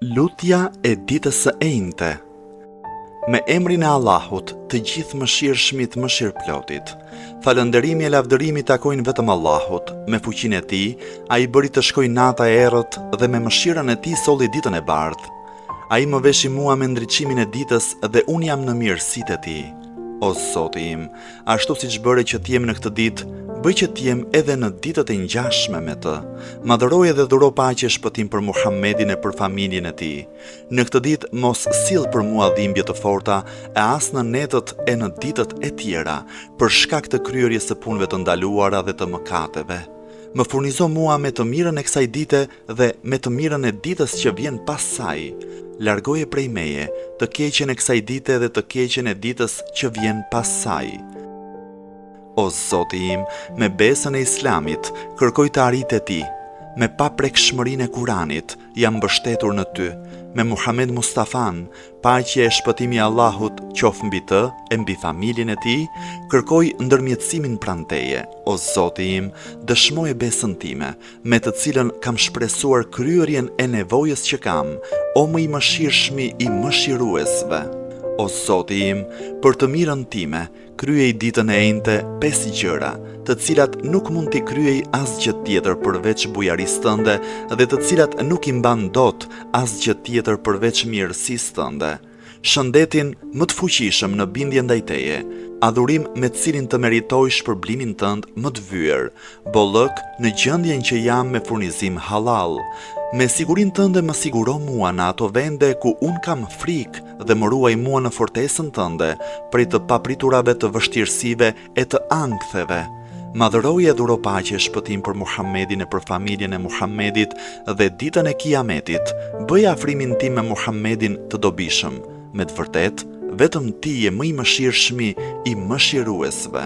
Lutja e ditës së enjte. Me emrin e Allahut, të gjithë mëshirshmit mëshirëplotit. Falënderimi e lavdërimi takojnë vetëm Allahut. Me fuqinë e tij, ai bëri të shkojë nata e errët dhe me mëshirën e tij solli ditën e bardhë. Ai më veshi mua me ndriçimin e ditës dhe unë jam në mirësitë e tij. O Zoti im, ashtu siç bëre që t'jem në këtë ditë, bëj që t'jem edhe në ditët e ngjashme me të. Madhëroj dhe dhuro paqe e shpëtim për Muhammedin e për familjen e tij. Në këtë ditë mos sill për mua dhimbje të forta, e as në netët e në ditët e tjera, për shkak të kryerjes së punëve të ndaluara dhe të mëkateve. Më furnizo mua me të mirën e kësaj dite dhe me të mirën e ditës që vjen pas saj. Largoje prej meje të keqen e kësaj dite dhe të keqen e ditës që vjen pas saj. O Zoti im, me besën e Islamit, kërkoj të arrit e ti. Me paprekshmërinë e Kuranit, jam mbështetur në ty. Me Muhammed Mustafan, paqja e shpëtimi i Allahut qoftë mbi të e mbi familjen e tij, kërkoj ndërmjetësimin pranë teje. O Zoti im, dëshmoje besën time, me të cilën kam shpresuar kryerjen e nevojës që kam, o më i mëshirshmi i mëshiruesve. O Zoti im, për të mirën time, kryej ditën e enjte 5 gjëra, të cilat nuk mund t'i kryej asgjë tjetër përveç bujarisë tënde dhe të cilat nuk i mban dot asgjë tjetër përveç mirësisë tënde. Shëndetin më të fuqishëm në bindje ndaj teje, adhurim me cilin të meritoj shpërblimin tënd më të vyer, bollëk në gjendjen që jam me furnizim halal. Me sigurinë tënde më siguro mua në ato vende ku unë kam frikë dhe më ruaj mua në fortesën tënde prej të papriturave të vështirësive e të anktheve. Madhëroj e dhuro paqe e shpëtim për Muhammedin e për familjen e Muhammedit dhe ditën e Kiametit, bëj afrimin tim me Muhammedin të dobishëm. Me të vërtet, vetëm ti je më i mëshirshmi i mëshiruesve.